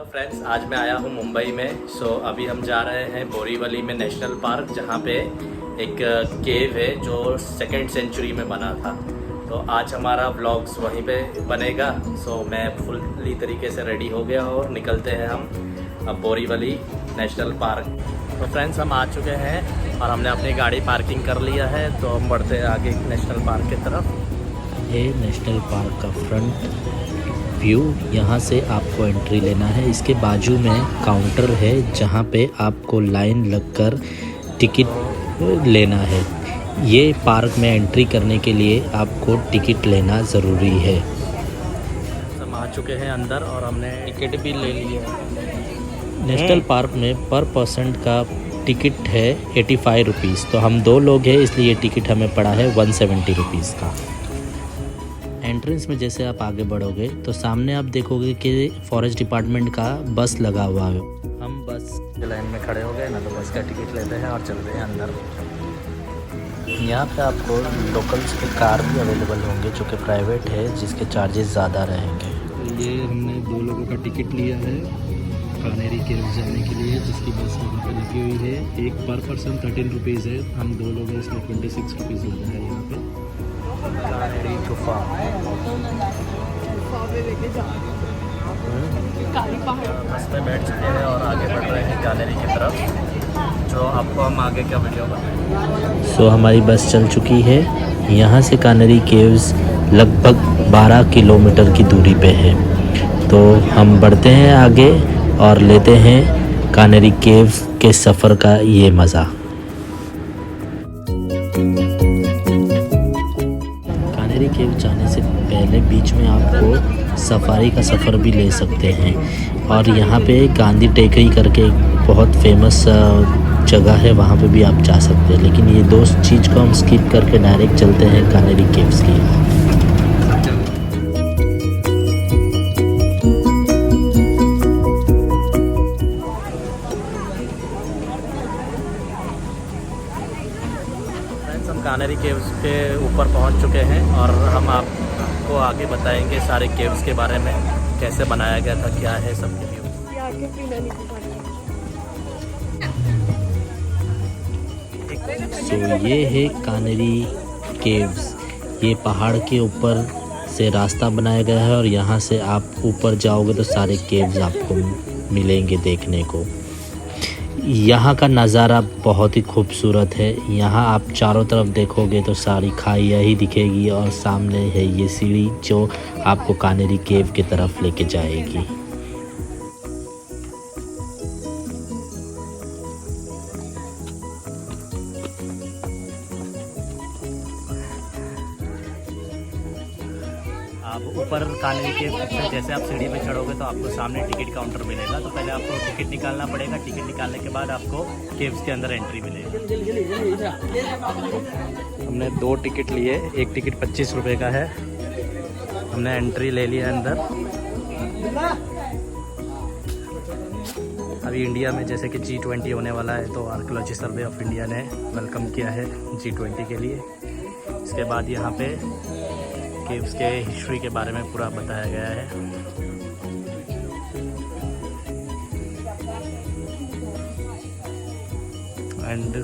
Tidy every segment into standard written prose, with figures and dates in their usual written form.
Friends, आज मैं आया हूँ मुंबई में। अभी हम जा रहे हैं बोरीवली में नेशनल पार्क, जहाँ पे एक केव है जो 2nd सेंचुरी में बना था। तो आज हमारा व्लॉग्स वहीं पे बनेगा। मैं फुल्ली तरीके से रेडी हो गया और निकलते हैं हम अब बोरीवली नेशनल पार्क। तो फ्रेंड्स, हम आ चुके हैं और हमने अपनी गाड़ी पार्किंग कर लिया है। तो हम बढ़ते हैं आगे नेशनल पार्क की तरफ। ये नेशनल पार्क का फ्रंट व्यू, यहाँ से आपको एंट्री लेना है। इसके बाजू में काउंटर है जहाँ पे आपको लाइन लगकर टिकट लेना है। ये पार्क में एंट्री करने के लिए आपको टिकट लेना ज़रूरी है। हम आ चुके हैं अंदर और हमने टिकट भी ले लिया है। नेशनल पार्क में पर पर्सन का टिकट है 85 रुपीज़। तो हम 2 लोग हैं, इसलिए टिकट हमें पड़ा है 170 रुपीज़ का। एंट्रेंस में जैसे आप आगे बढ़ोगे तो सामने आप देखोगे कि फॉरेस्ट डिपार्टमेंट का बस लगा हुआ है। हम बस के लाइन में खड़े हो गए ना, तो बस का टिकट लेते हैं और चलते हैं अंदर। यहाँ पे आपको लोकल्स के कार भी अवेलेबल होंगे जो कि प्राइवेट है, जिसके चार्जेस ज़्यादा रहेंगे। ये हमने 2 लोगों का टिकट लिया है कानेरी केव्स जाने के लिए, जिसकी बस यहाँ पे लगी हुई है। एक पर पर्सन 13 रुपीज़ है। हम 2 लोग हैं, इसमें 26 रुपीज़ लगा है यहाँ पे। कानेरी गुफा बस में बैठ चुके हैं और आगे बढ़ रहे हैं कानेरी की तरफ, जो आपको हम आगे का वीडियो बनाएंगे। हमारी बस चल चुकी है। यहाँ से कानेरी केव्स लगभग 12 किलोमीटर की दूरी पे है। तो हम बढ़ते हैं आगे और लेते हैं कानेरी केव्स के सफ़र का ये मज़ा। कानेरी केव जाने से पहले बीच में आपको सफारी का सफ़र भी ले सकते हैं। और यहाँ पे गांधी टेकरी करके एक बहुत फेमस जगह है, वहाँ पे भी आप जा सकते हैं। लेकिन ये 2 चीज़ को हम स्किप करके डायरेक्ट चलते हैं कानेरी केव्स की। हम कानेरी केव्स के ऊपर पहुंच चुके हैं और हम आपको आगे बताएंगे सारे केव्स के बारे में, कैसे बनाया गया था, क्या है सब व्यू। ये है कानेरी केव्स। ये पहाड़ के ऊपर से रास्ता बनाया गया है और यहाँ से आप ऊपर जाओगे तो सारे केव्स आपको मिलेंगे देखने को। यहाँ का नज़ारा बहुत ही खूबसूरत है। यहाँ आप चारों तरफ देखोगे तो सारी खाइयाँ ही दिखेगी और सामने है ये सीढ़ी जो आपको कानेरी केव की तरफ लेके जाएगी। आप ऊपर कानेरी केव से जैसे आप सीढ़ी पे चढ़ोगे तो आपको सामने टिकट काउंटर मिलेगा। तो पहले आपको टिकट निकालना पड़ेगा। टिकट निकालने के बाद आपको केव्स के अंदर एंट्री मिलेगी। हमने 2 टिकट लिए। एक टिकट 25 रुपये का है। हमने एंट्री ले लिया अंदर। अभी इंडिया में जैसे कि G20 होने वाला है, तो आर्कियोलॉजी सर्वे ऑफ इंडिया ने वेलकम किया है G20 के लिए। इसके बाद यहाँ पे केव्स के हिस्ट्री के बारे में पूरा बताया गया है। And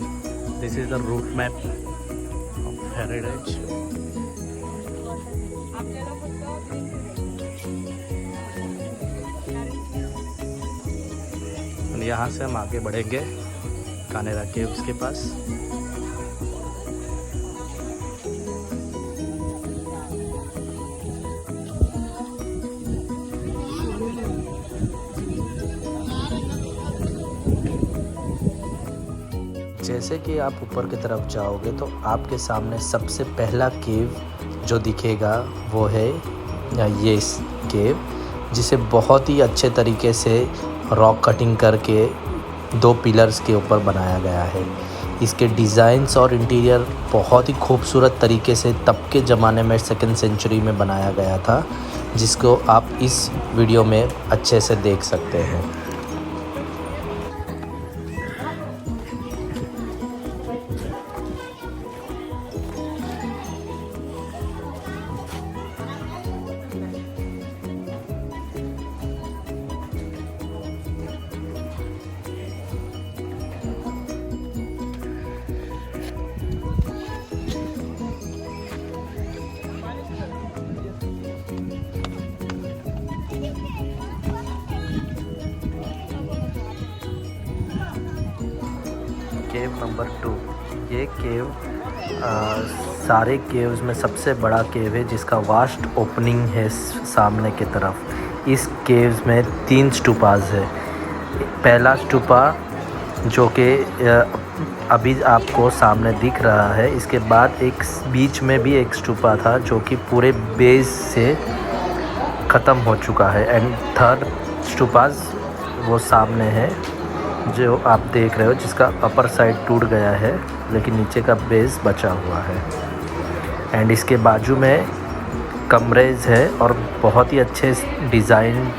this is the route map of heritage. यहाँ से हम आगे बढ़ेंगे कानेरा केव्स के पास। जैसे कि आप ऊपर की तरफ जाओगे तो आपके सामने सबसे पहला केव जो दिखेगा वो है ये केव, जिसे बहुत ही अच्छे तरीके से रॉक कटिंग करके 2 पिलर्स के ऊपर बनाया गया है। इसके डिज़ाइंस और इंटीरियर बहुत ही खूबसूरत तरीके से तब के ज़माने में 2nd सेंचुरी में बनाया गया था, जिसको आप इस वीडियो में अच्छे से देख सकते हैं। केव नंबर 2। ये केव सारे केव्स में सबसे बड़ा केव है जिसका वास्ट ओपनिंग है सामने की तरफ। इस केव्स में 3 स्टूपाज है। पहला स्टूपा जो कि अभी आपको सामने दिख रहा है, इसके बाद एक बीच में भी एक स्टूपा था जो कि पूरे बेस से ख़त्म हो चुका है। एंड थर्ड स्टूपाज वो सामने है जो आप देख रहे हो, जिसका अपर साइड टूट गया है लेकिन नीचे का बेस बचा हुआ है। एंड इसके बाजू में कमरेज है और बहुत ही अच्छे डिज़ाइन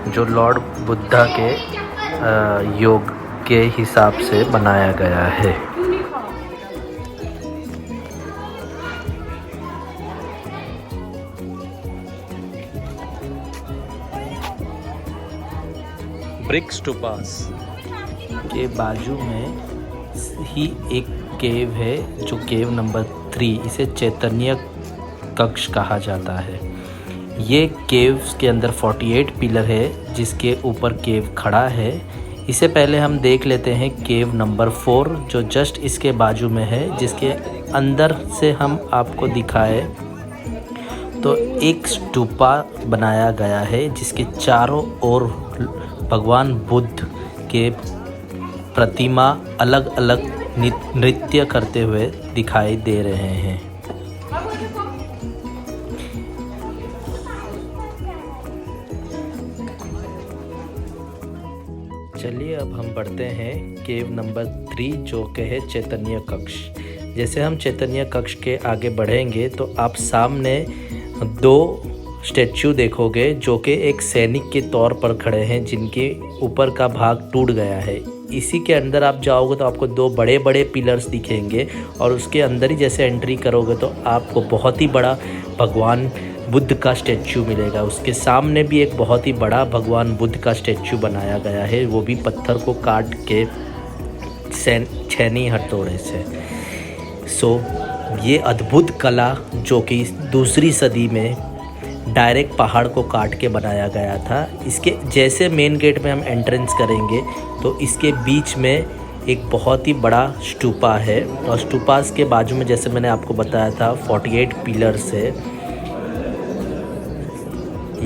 जो लॉर्ड बुद्धा के योग के हिसाब से बनाया गया है। ब्रिक स्टूपास के बाजू में ही एक केव है जो केव नंबर 3, इसे चैतन्य कक्ष कहा जाता है। ये केव्स के अंदर 48 पिलर है जिसके ऊपर केव खड़ा है। इसे पहले हम देख लेते हैं केव नंबर 4 जो जस्ट इसके बाजू में है, जिसके अंदर से हम आपको दिखाए तो एक स्तूपा बनाया गया है जिसके चारों ओर भगवान बुद्ध के प्रतिमा अलग अलग नृत्य करते हुए दिखाई दे रहे हैं। चलिए अब हम बढ़ते हैं केव नंबर 3 जो कि है चैतन्य कक्ष। जैसे हम चैतन्य कक्ष के आगे बढ़ेंगे तो आप सामने 2 स्टैचू देखोगे जो कि एक सैनिक के तौर पर खड़े हैं, जिनके ऊपर का भाग टूट गया है। इसी के अंदर आप जाओगे तो आपको 2 बड़े बड़े पिलर्स दिखेंगे और उसके अंदर ही जैसे एंट्री करोगे तो आपको बहुत ही बड़ा भगवान बुद्ध का स्टैचू मिलेगा। उसके सामने भी एक बहुत ही बड़ा भगवान बुद्ध का स्टैचू बनाया गया है, वो भी पत्थर को काट के छेनी हथौड़े से। ये अद्भुत कला जो कि दूसरी सदी में डायरेक्ट पहाड़ को काट के बनाया गया था। इसके जैसे मेन गेट में हम एंट्रेंस करेंगे तो इसके बीच में एक बहुत ही बड़ा स्तूपा है और स्तूपास के बाजू में जैसे मैंने आपको बताया था 48 पिलर्स है।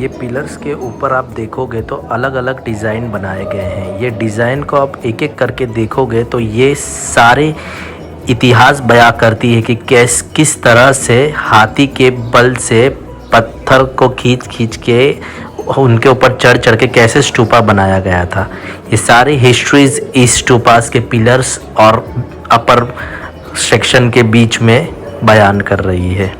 ये पिलर्स के ऊपर आप देखोगे तो अलग अलग डिज़ाइन बनाए गए हैं। ये डिज़ाइन को आप एक एक करके देखोगे तो ये सारे इतिहास बयां करती है कि किस तरह से हाथी के बल से पत्थर को खींच के उनके ऊपर चढ़ के कैसे स्तूपा बनाया गया था। ये सारी हिस्ट्रीज इस स्तूपास के पिलर्स और अपर सेक्शन के बीच में बयान कर रही है।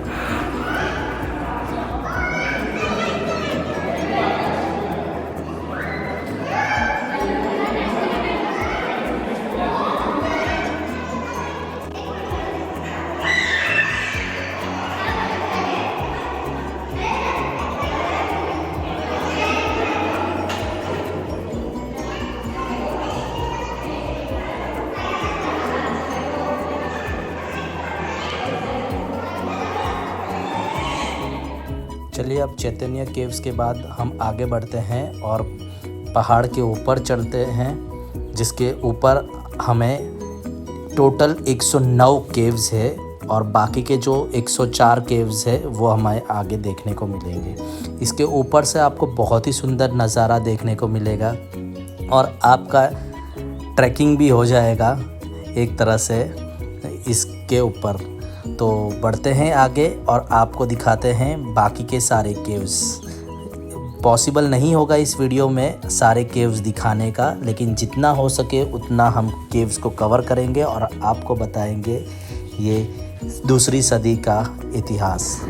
चलिए अब चैतन्य केव्स के बाद हम आगे बढ़ते हैं और पहाड़ के ऊपर चलते हैं, जिसके ऊपर हमें टोटल 109 केव्स है और बाकी के जो 104 केव्स है वो हमें आगे देखने को मिलेंगे। इसके ऊपर से आपको बहुत ही सुंदर नज़ारा देखने को मिलेगा और आपका ट्रैकिंग भी हो जाएगा एक तरह से इसके ऊपर। तो बढ़ते हैं आगे और आपको दिखाते हैं बाकी के सारे केव्स। पॉसिबल नहीं होगा इस वीडियो में सारे केव्स दिखाने का, लेकिन जितना हो सके उतना हम केव्स को कवर करेंगे और आपको बताएंगे ये दूसरी सदी का इतिहास।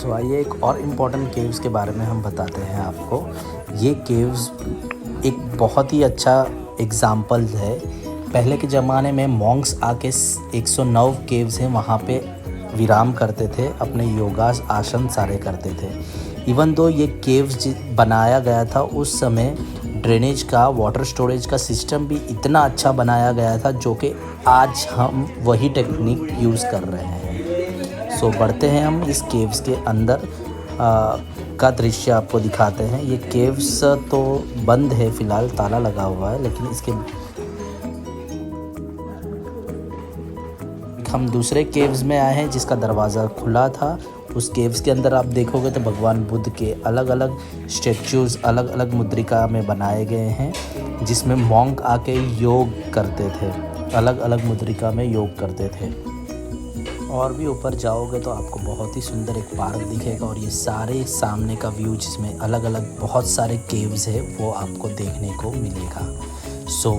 सो आइए एक और इम्पॉर्टेंट केव्स के बारे में हम बताते हैं आपको। ये केव्स एक बहुत ही अच्छा एग्ज़ाम्पल है। पहले के ज़माने में मॉन्क्स आके 109 केव्स हैं वहाँ पे विराम करते थे, अपने योगास आसन सारे करते थे। इवन दो ये केव्स बनाया गया था उस समय ड्रेनेज का, वाटर स्टोरेज का सिस्टम भी इतना अच्छा बनाया गया था जो कि आज हम वही टेक्निक यूज़ कर रहे हैं। सो बढ़ते हैं हम इस केव्स के अंदर का दृश्य आपको दिखाते हैं। ये केव्स तो बंद है फ़िलहाल, ताला लगा हुआ है, लेकिन इसके हम दूसरे केव्स में आए हैं जिसका दरवाज़ा खुला था। उस केव्स के अंदर आप देखोगे तो भगवान बुद्ध के अलग अलग स्टैचूज़ अलग अलग मुद्रिका में बनाए गए हैं, जिसमें मॉन्क आके योग करते थे, अलग अलग मुद्रिका में योग करते थे। और भी ऊपर जाओगे तो आपको बहुत ही सुंदर एक पार्क दिखेगा और ये सारे सामने का व्यू जिसमें अलग अलग बहुत सारे केव्स है वो आपको देखने को मिलेगा। सो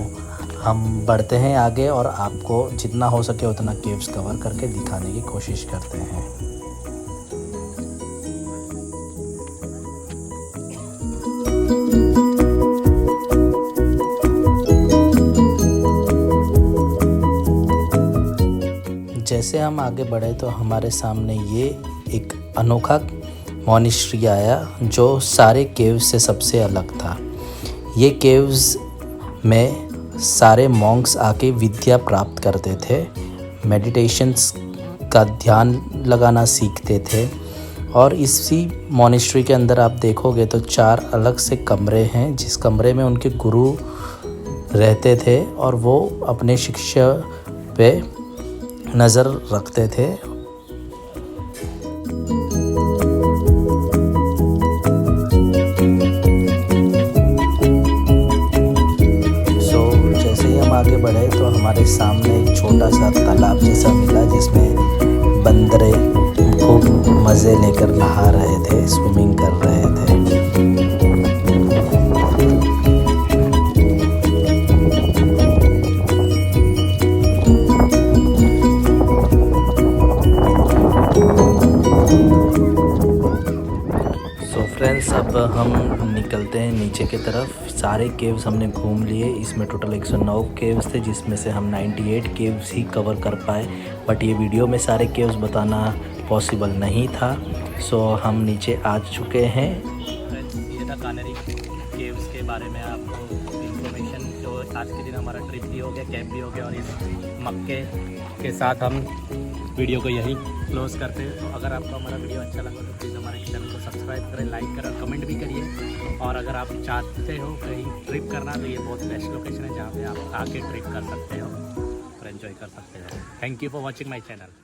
हम बढ़ते हैं आगे और आपको जितना हो सके उतना केव्स कवर करके दिखाने की कोशिश करते हैं। जैसे हम आगे बढ़े तो हमारे सामने ये एक अनोखा मॉनेस्ट्री आया जो सारे केव्स से सबसे अलग था। ये केव्स में सारे मॉन्क्स आके विद्या प्राप्त करते थे, मेडिटेशंस का ध्यान लगाना सीखते थे। और इसी मॉनेस्ट्री के अंदर आप देखोगे तो 4 अलग से कमरे हैं, जिस कमरे में उनके गुरु रहते थे और वो अपने शिष्य पे नज़र रखते थे। जैसे ही हम आगे बढ़े तो हमारे सामने एक छोटा सा तालाब जैसा मिला जिसमें बंदरे खूब मज़े लेकर नहा रहे थे, स्विमिंग कर रहे थे। फ्रेंड्स अब हम निकलते हैं नीचे की तरफ। सारे केव्स हमने घूम लिए। इसमें टोटल 109 केव्स थे जिसमें से हम 98 केव्स ही कवर कर पाए, बट ये वीडियो में सारे केव्स बताना पॉसिबल नहीं था। सो हम नीचे आ चुके हैं। ये था कानेरी केव्स के बारे में आपको इन्फॉर्मेशन। जो आज के दिन हमारा ट्रिप भी हो गया, कैंप भी हो गया, और इस मक्के के साथ हम वीडियो को यहीं क्लोज़ करते हैं। तो अगर आपको हमारा वीडियो अच्छा लगा तो प्लीज़ हमारे चैनल को सब्सक्राइब करें, लाइक करें, कमेंट भी करिए। और अगर आप चाहते हो कहीं ट्रिप करना तो ये बहुत बेस्ट लोकेशन है जहाँ पे आप आके ट्रिप कर सकते हो और एंजॉय कर सकते हो। Thank you for watching my channel.